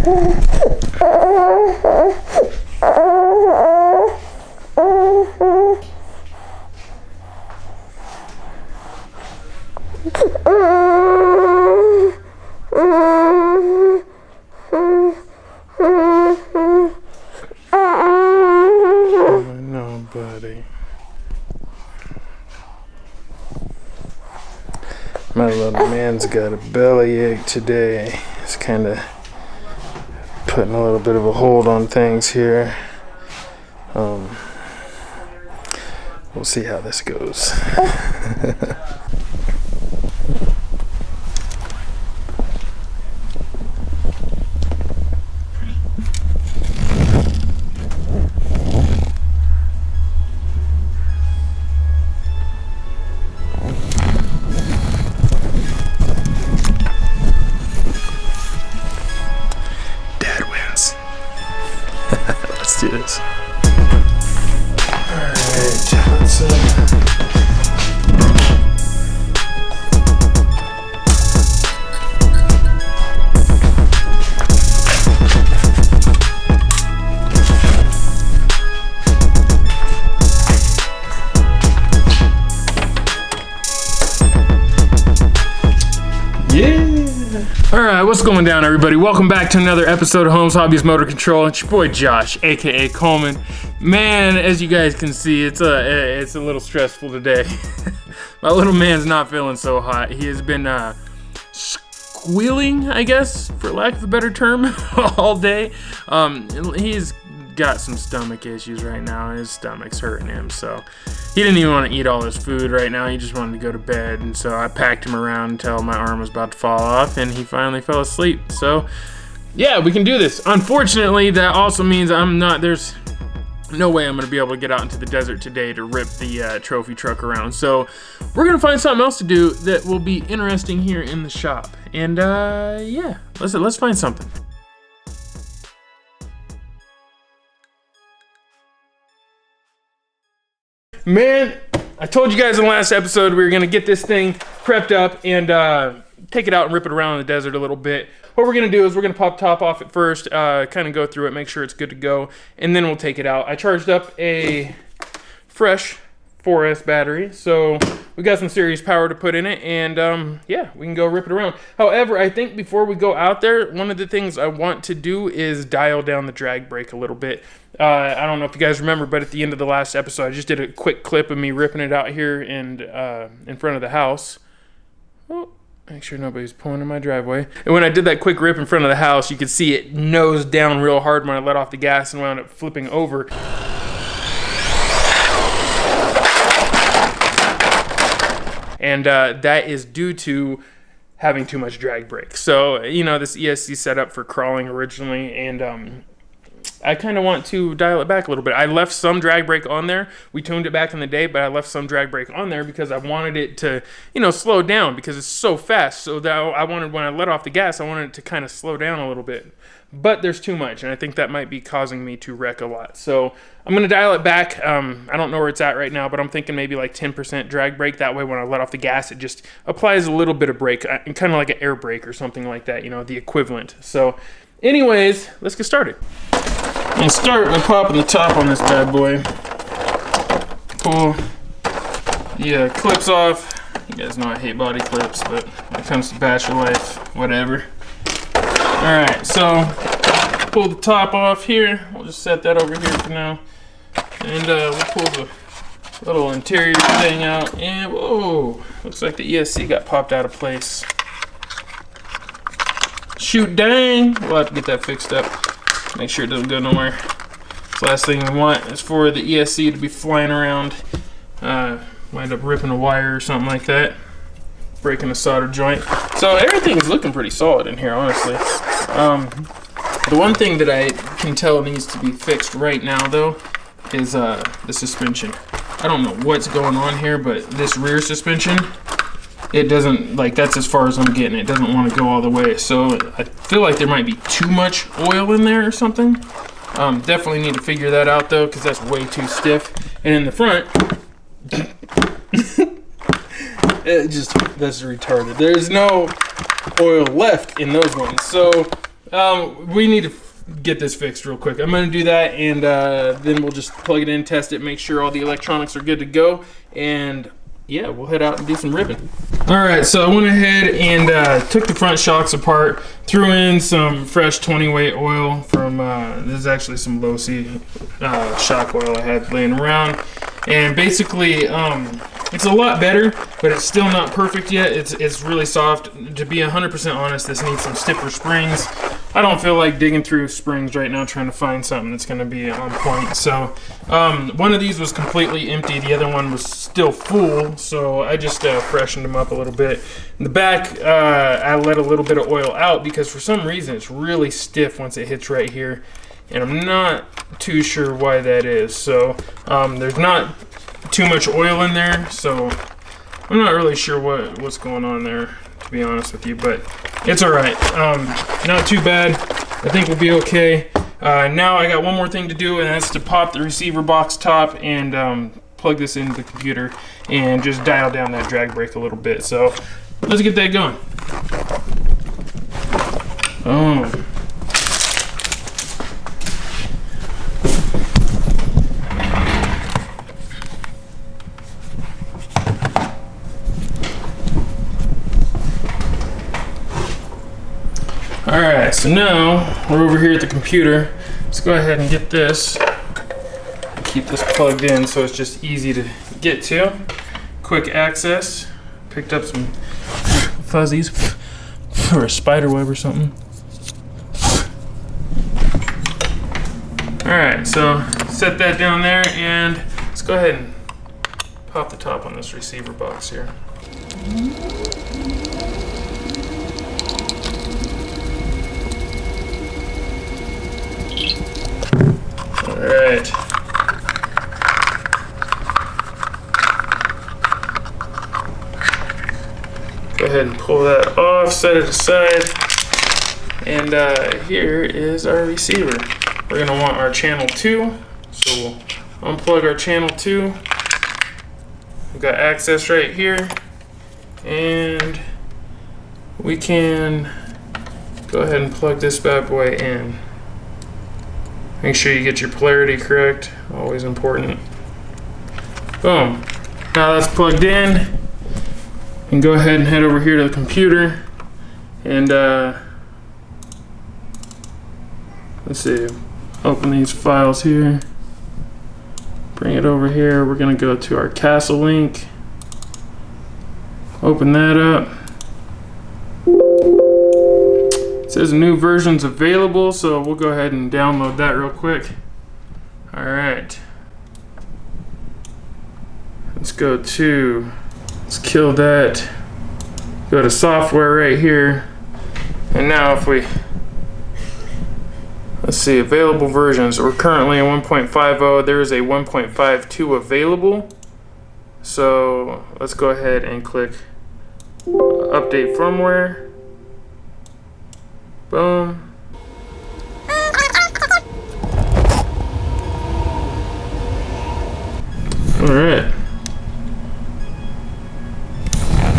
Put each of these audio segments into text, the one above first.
No, buddy. My little man's got a bellyache today. It's kind of putting a little bit of a hold on things here. We'll see how this goes. Let's do this. Alright, let's Alright, what's going down, everybody? Welcome back to another episode of Holmes Hobbies Motor Control. It's your boy Josh, aka Coleman. Man, as you guys can see, it's a little stressful today. My little man's not feeling so hot. He has been squealing, I guess, for lack of a better term, all day. He's got some stomach issues right now. His stomach's hurting him, so he didn't even want to eat all his food right now. He just wanted to go to bed, and so I packed him around until my arm was about to fall off, and he finally fell asleep. So yeah, we can do this. Unfortunately, that also means there's no way I'm gonna be able to get out into the desert today to rip the trophy truck around. So we're gonna find something else to do that will be interesting here in the shop. And yeah, let's find something. Man, I told you guys in the last episode we were gonna get this thing prepped up and take it out and rip it around in the desert a little bit. What we're gonna do is we're gonna pop top off at first, kind of go through it, make sure it's good to go, and then we'll take it out. I charged up a fresh 4S battery, so we got some serious power to put in it, and yeah, we can go rip it around. However, I think before we go out there, one of the things I want to do is dial down the drag brake a little bit. I don't know if you guys remember, but at the end of the last episode, I just did a quick clip of me ripping it out here and in front of the house. Oh, make sure nobody's pulling in my driveway. And when I did that quick rip in front of the house, you could see it nosed down real hard when I let off the gas and wound up flipping over. And that is due to having too much drag brake. So, you know, this ESC set up for crawling originally, and I kind of want to dial it back a little bit. I left some drag brake on there. We tuned it back in the day, but I left some drag brake on there because I wanted it to, you know, slow down because it's so fast. So that I wanted, when I let off the gas, I wanted it to kind of slow down a little bit. But there's too much, and I think that might be causing me to wreck a lot. So I'm going to dial it back. I don't know where it's at right now, but I'm thinking maybe like 10% drag brake. That way when I let off the gas, it just applies a little bit of brake, kind of like an air brake or something like that, you know, the equivalent. So anyways, let's get started. I'm going to start by popping the top on this bad boy. Pull the clips off. You guys know I hate body clips, but when it comes to bachelor life, whatever. Alright, so pull the top off here. We'll just set that over here for now. And we'll pull the little interior thing out. And whoa, looks like the ESC got popped out of place. Shoot dang! We'll have to get that fixed up. Make sure it doesn't go nowhere. The last thing we want is for the ESC to be flying around. Wind up ripping a wire or something like that. Breaking a solder joint. So everything's looking pretty solid in here, honestly. The one thing that I can tell needs to be fixed right now, though, is the suspension. I don't know what's going on here, but this rear suspension, it doesn't, like, that's as far as I'm getting. It doesn't want to go all the way. So I feel like there might be too much oil in there or something. Definitely need to figure that out, though, because that's way too stiff. And in the front, that's retarded. There's no oil left in those ones. So We need to get this fixed real quick. I'm gonna do that, and then we'll just plug it in, test it, make sure all the electronics are good to go, and yeah, we'll head out and do some ribbing. All right, so I went ahead and took the front shocks apart, threw in some fresh 20 weight oil from, this is actually some low-C shock oil I had laying around. And basically, it's a lot better, but it's still not perfect yet. It's really soft. To be 100% honest, this needs some stiffer springs. I don't feel like digging through springs right now trying to find something that's going to be on point. So one of these was completely empty. The other one was still full, so I just freshened them up a little bit. In the back, I let a little bit of oil out because for some reason it's really stiff once it hits right here. And I'm not too sure why that is. So there's not too much oil in there, so I'm not really sure what's going on there, to be honest with you, but it's all right. Not too bad. I think we'll be okay. Now I got one more thing to do, and that's to pop the receiver box top and plug this into the computer and just dial down that drag brake a little bit. So let's get that going. Alright, so now we're over here at the computer. Let's go ahead and get this. Keep this plugged in so it's just easy to get to. Quick access. Picked up some fuzzies for a spider web or something. Alright, so set that down there and let's go ahead and pop the top on this receiver box here. Alright. Go ahead and pull that off, set it aside, and here is our receiver. We're going to want our channel 2, so we'll unplug our channel 2. We've got access right here, and we can go ahead and plug this bad boy in. Make sure you get your polarity correct, always important. Boom. Now that's plugged in. And go ahead and head over here to the computer and let's see, open these files here, bring it over here. We're gonna go to our castle link, open that up. It says new versions available, so we'll go ahead and download that real quick. All right, let's kill that, go to software right here, and now if we, let's see, available versions, we're currently in 1.50, there is a 1.52 available, so let's go ahead and click update firmware, boom. All right.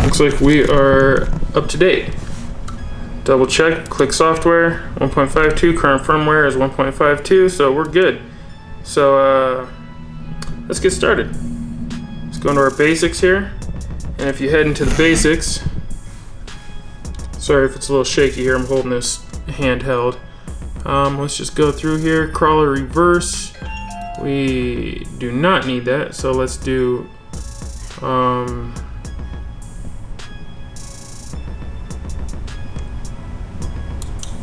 Looks like we are up to date. Double check, click software, 1.52, current firmware is 1.52, so we're good. So let's get started. Let's go into our basics here, and if you head into the basics, sorry if it's a little shaky here, I'm holding this handheld. Let's just go through here, crawler reverse. We do not need that, so let's do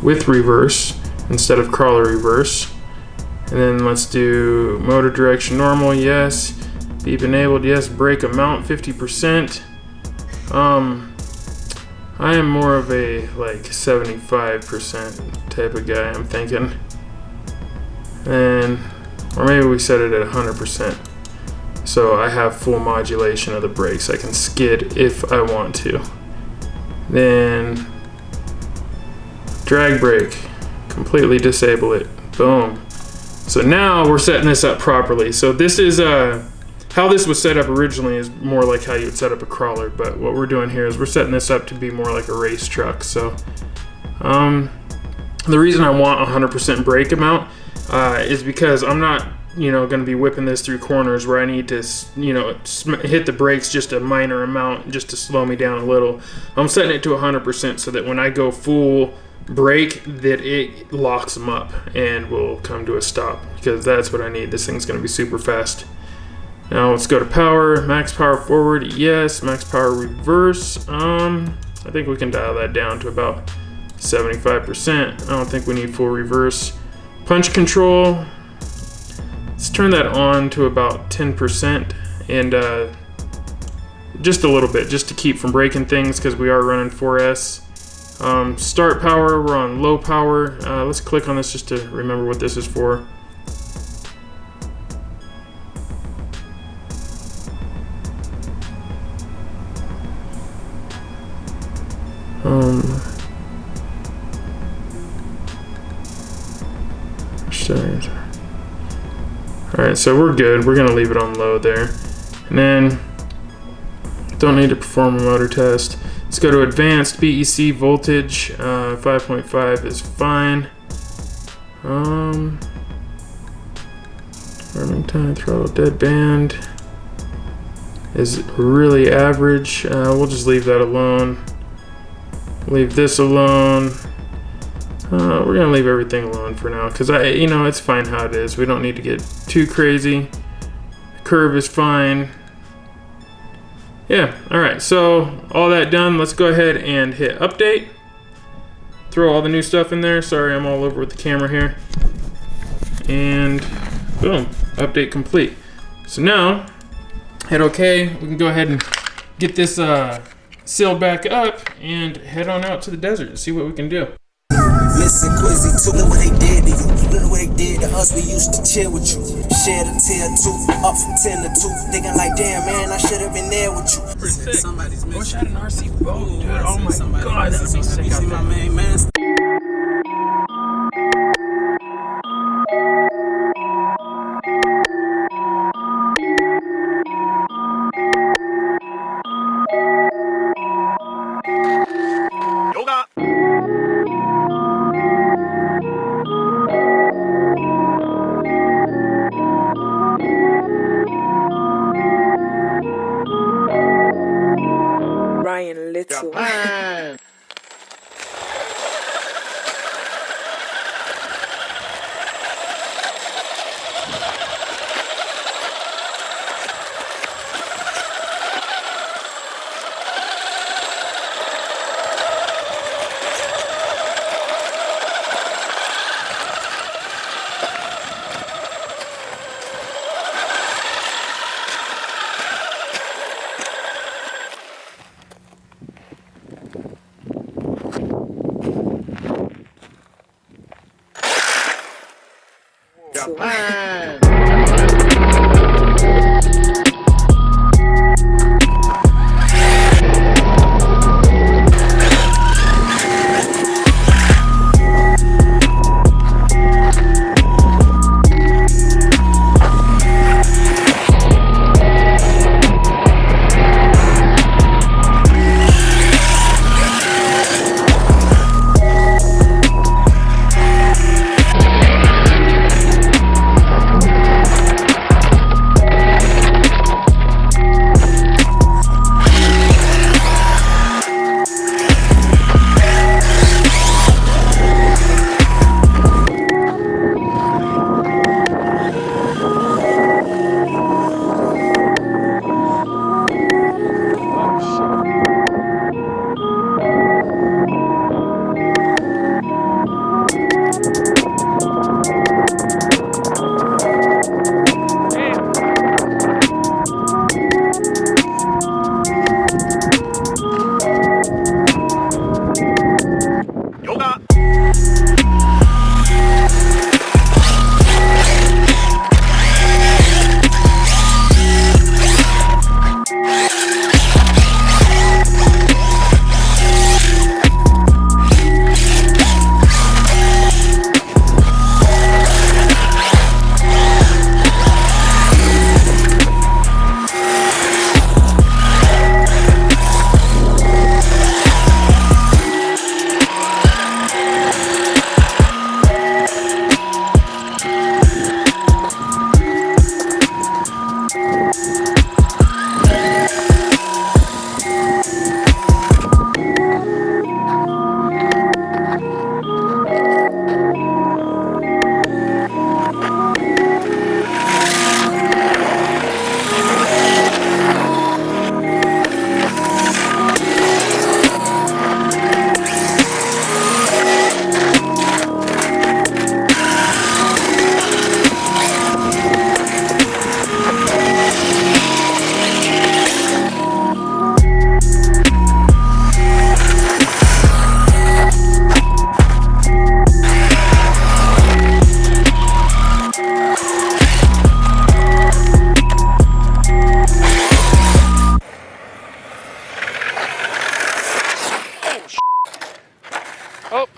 with reverse instead of crawler reverse. And then let's do motor direction normal, yes. Beep enabled, yes. Brake amount 50%. I am more of a like 75% type of guy, I'm thinking. And or maybe we set it at 100%. So I have full modulation of the brakes. I can skid if I want to. Then drag brake, completely disable it, boom. So now we're setting this up properly. So this is how this was set up originally is more like how you would set up a crawler, but what we're doing here is we're setting this up to be more like a race truck. So The reason I want 100% brake amount is because I'm not, going to be whipping this through corners where I need to, hit the brakes just a minor amount just to slow me down a little. I'm setting it to 100% so that when I go full brake, that it locks them up and will come to a stop, because that's what I need. This thing's going to be super fast. Now let's go to power. Max power forward, yes. Max power reverse. I think we can dial that down to about 75%. I don't think we need full reverse. Punch control, let's turn that on to about 10%, and just a little bit, just to keep from breaking things, because we are running 4S. Start power, we're on low power. Let's click on this just to remember what this is for. Alright, so we're good. We're gonna leave it on low there. And then, don't need to perform a motor test. Let's go to advanced BEC voltage. 5.5 is fine. Running time, throttle dead band is really average. We'll just leave that alone. Leave this alone. We're gonna leave everything alone for now, because it's fine how it is. We don't need to get too crazy. The curve is fine. Yeah, all right, so all that done, let's go ahead and hit update. Throw all the new stuff in there. Sorry, I'm all over with the camera here. And boom, update complete. So now, hit OK. We can go ahead and get this sealed back up and head on out to the desert and see what we can do. Listen, Quizzy, too. Look what they did to you. Look what they did to us. We used to chill with you. Shed a tear too. Up from 10 to 2. Thinking like, damn, man, I should have been there with you. Pretty sick. I wish I had an RC boat, dude. Oh my god, that'd be sick out there. Little.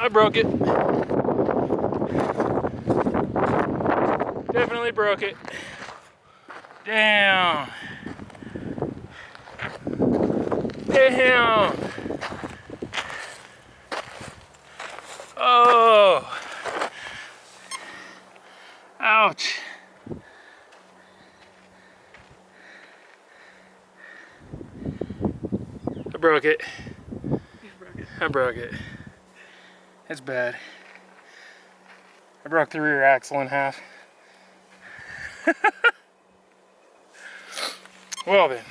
I broke it. Definitely broke it. Damn. Damn. Oh. Ouch. I broke it. I broke it. It's bad. I broke the rear axle in half. Well then.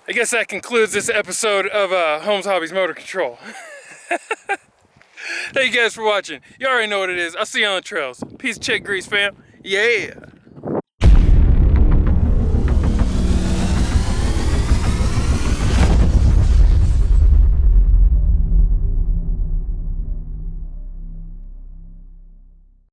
I guess that concludes this episode of Holmes Hobbies Motor Control. Thank you guys for watching. You already know what it is. I'll see you on the trails. Peace, check grease, fam. Yeah.